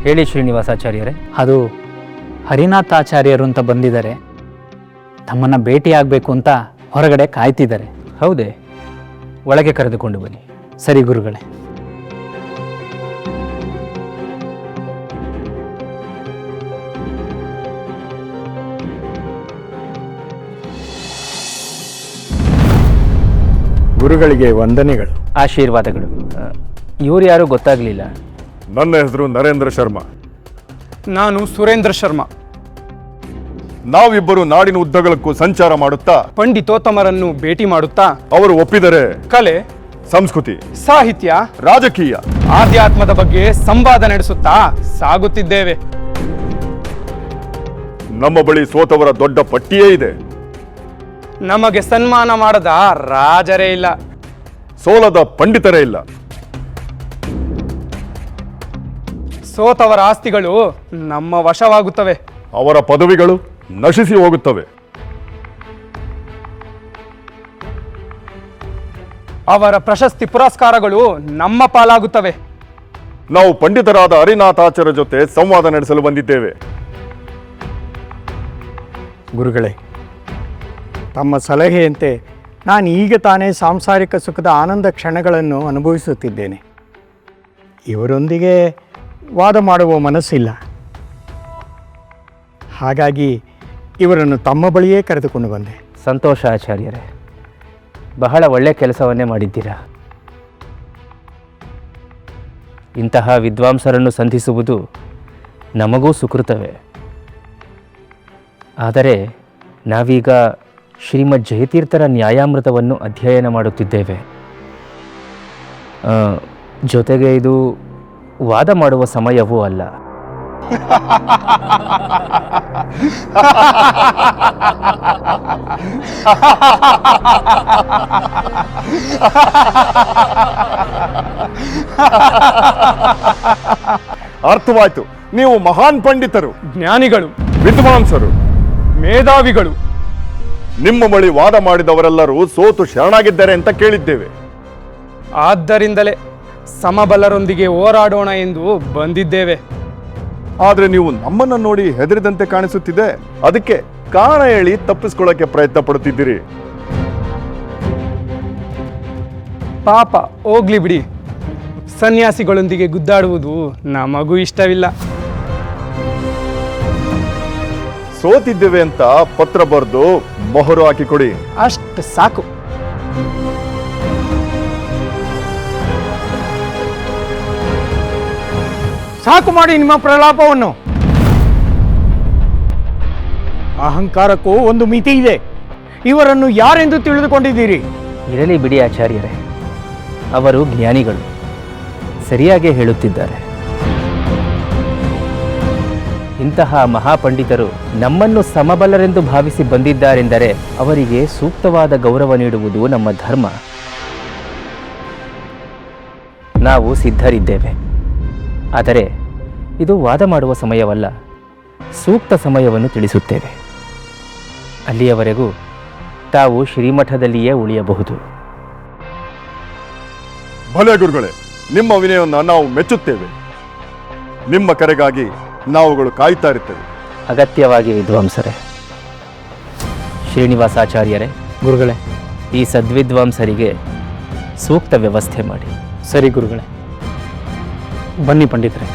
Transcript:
ಹೇಳಿ ಶ್ರೀನಿವಾಸಾಚಾರ್ಯರೇ. ಅದು ಹರಿನಾಥಾಚಾರ್ಯರು ಅಂತ ಬಂದಿದ್ದಾರೆ. ತಮ್ಮನ್ನು ಭೇಟಿಯಾಗಬೇಕು ಅಂತ ಹೊರಗಡೆ ಕಾಯ್ತಿದ್ದಾರೆ. ಹೌದೇ? ಒಳಗೆ ಕರೆದುಕೊಂಡು ಬನ್ನಿ. ಸರಿ ಗುರುಗಳೇ. ಗುರುಗಳಿಗೆ ವಂದನೆಗಳು. ಆಶೀರ್ವಾದಗಳು. ಇವರು ಯಾರು ಗೊತ್ತಾಗಲಿಲ್ಲ. ನನ್ನ ಹೆಸರು ನರೇಂದ್ರ ಶರ್ಮಾ. ನಾನು ಸುರೇಂದ್ರ ಶರ್ಮಾ. ನಾವಿಬ್ಬರು ನಾಡಿನ ಉದ್ದಗಲಕ್ಕೂ ಸಂಚಾರ ಮಾಡುತ್ತಾ ಪಂಡಿತೋತ್ತಮರನ್ನು ಭೇಟಿ ಮಾಡುತ್ತಾ ಅವರು ಒಪ್ಪಿದರೆ ಕಲೆ, ಸಂಸ್ಕೃತಿ, ಸಾಹಿತ್ಯ, ರಾಜಕೀಯ, ಆಧ್ಯಾತ್ಮದ ಬಗ್ಗೆ ಸಂವಾದ ನಡೆಸುತ್ತಾ ಸಾಗುತ್ತಿದ್ದೇವೆ. ನಮ್ಮ ಬಳಿ ಸೋತವರ ದೊಡ್ಡ ಪಟ್ಟಿಯೇ ಇದೆ. ನಮಗೆ ಸನ್ಮಾನ ಮಾಡದ ರಾಜರೇ ಇಲ್ಲ, ಸೋಲದ ಪಂಡಿತರೇ ಇಲ್ಲ. ಸೋತವರ ಆಸ್ತಿಗಳು ನಮ್ಮ ವಶವಾಗುತ್ತವೆ, ಅವರ ಪದವಿಗಳು ನಶಿಸಿ ಹೋಗುತ್ತವೆ. ಅವರ ಪ್ರಶಸ್ತಿ ಪುರಸ್ಕಾರಗಳು ನಮ್ಮ ಪಾಲಾಗುತ್ತವೆ. ನಾವು ಪಂಡಿತರಾದ ಹರಿನಾಥಾಚಾರ್ಯ ಜೊತೆ ಸಂವಾದ ನಡೆಸಲು ಬಂದಿದ್ದೇವೆ. ಗುರುಗಳೇ, ತಮ್ಮ ಸಲಹೆಯಂತೆ ನಾನು ಈಗ ತಾನೇ ಸಾಂಸಾರಿಕ ಸುಖದ ಆನಂದ ಕ್ಷಣಗಳನ್ನು ಅನುಭವಿಸುತ್ತಿದ್ದೇನೆ. ಇವರೊಂದಿಗೆ ವಾದ ಮಾಡುವ ಮನಸ್ಸಿಲ್ಲ. ಹಾಗಾಗಿ ಇವರನ್ನು ತಮ್ಮ ಬಳಿಯೇ ಕರೆದುಕೊಂಡು ಬಂದೆ. ಸಂತೋಷ ಆಚಾರ್ಯರೇ, ಬಹಳ ಒಳ್ಳೆ ಕೆಲಸವನ್ನೇ ಮಾಡಿದ್ದೀರಾ. ಇಂತಹ ವಿದ್ವಾಂಸರನ್ನು ಸಂಧಿಸುವುದು ನಮಗೂ ಸುಕೃತವೇ. ಆದರೆ ನಾವೀಗ ಶ್ರೀಮದ್ ಜಯತೀರ್ಥರ ನ್ಯಾಯಾಮೃತವನ್ನು ಅಧ್ಯಯನ ಮಾಡುತ್ತಿದ್ದೇವೆ. ಜೊತೆಗೆ ಇದು ವಾದ ಮಾಡುವ ಸಮಯವೂ ಅಲ್ಲ. ಅರ್ಥವಾಯ್ತು. ನೀವು ಮಹಾನ್ ಪಂಡಿತರು, ಜ್ಞಾನಿಗಳು, ವಿದ್ವಾಂಸರು, ಮೇಧಾವಿಗಳು. ನಿಮ್ಮ ಬಳಿ ವಾದ ಮಾಡಿದವರೆಲ್ಲರೂ ಸೋತು ಶರಣಾಗಿದ್ದಾರೆ ಅಂತ ಕೇಳಿದ್ದೇವೆ. ಆದ್ದರಿಂದಲೇ ಸಮಬಲರೊಂದಿಗೆ ಹೋರಾಡೋಣ ಎಂದು ಬಂದಿದ್ದೇವೆ. ಆದ್ರೆ ನೀವು ನಮ್ಮನ್ನ ನೋಡಿ ಹೆದರಿದಂತೆ ಕಾಣಿಸುತ್ತಿದೆ. ಅದಕ್ಕೆ ಕಾರಣ ಹೇಳಿ ತಪ್ಪಿಸ್ಕೊಳ್ಳಕ್ಕೆ ಪ್ರಯತ್ನ ಪಡುತ್ತಿದ್ದೀರಿ. ಪಾಪ ಹೋಗ್ಲಿ ಬಿಡಿ. ಸನ್ಯಾಸಿಗಳೊಂದಿಗೆ ಗುದ್ದಾಡುವುದು ನಮಗೂ ಇಷ್ಟವಿಲ್ಲ. ಸೋತಿದ್ದೇವೆ ಅಂತ ಪತ್ರ ಬರೆದು ಮೊಹರು ಹಾಕಿಕೊಡಿ. ಅಷ್ಟು ಸಾಕು. ಸಾಕು ಮಾಡಿ ನಿಮ್ಮ ಪ್ರಲಾಪವನ್ನು. ಅಹಂಕಾರಕ್ಕೂ ಒಂದು ಮಿತಿ ಇದೆ. ಇವರನ್ನು ಯಾರೆಂದು ತಿಳಿದುಕೊಂಡಿದ್ದೀರಿ? ಇರಲಿ ಬಿಡಿ ಆಚಾರ್ಯರೇ, ಅವರು ಜ್ಞಾನಿಗಳು, ಸರಿಯಾಗೇ ಹೇಳುತ್ತಿದ್ದಾರೆ. ಇಂತಹ ಮಹಾಪಂಡಿತರು ನಮ್ಮನ್ನು ಸಮಬಲರೆಂದು ಭಾವಿಸಿ ಬಂದಿದ್ದಾರೆಂದರೆ ಅವರಿಗೆ ಸೂಕ್ತವಾದ ಗೌರವ ನೀಡುವುದು ನಮ್ಮ ಧರ್ಮ. ನಾವು ಸಿದ್ಧರಿದ್ದೇವೆ. ಆದರೆ ಇದು ವಾದ ಮಾಡುವ ಸಮಯವಲ್ಲ. ಸೂಕ್ತ ಸಮಯವನ್ನು ತಿಳಿಸುತ್ತೇವೆ. ಅಲ್ಲಿಯವರೆಗೂ ತಾವು ಶ್ರೀಮಠದಲ್ಲಿಯೇ ಉಳಿಯಬಹುದು. ಭಲೆ ಗುರುಗಳೇ, ನಿಮ್ಮ ವಿನಯವನ್ನು ನಾವು ಮೆಚ್ಚುತ್ತೇವೆ. ನಿಮ್ಮ ಕರೆಗಾಗಿ ನಾವುಗಳು ಕಾಯ್ತಾ ಇರ್ತೇವೆ. ಅಗತ್ಯವಾಗಿ ವಿದ್ವಾಂಸರೇ. ಶ್ರೀನಿವಾಸಾಚಾರ್ಯರೇ, ಗುರುಗಳೇ. ಈ ಸದ್ವಿದ್ವಾಂಸರಿಗೆ ಸೂಕ್ತ ವ್ಯವಸ್ಥೆ ಮಾಡಿ. ಸರಿ ಗುರುಗಳೇ. ಬನ್ನಿ ಪಂಡಿತರೇ.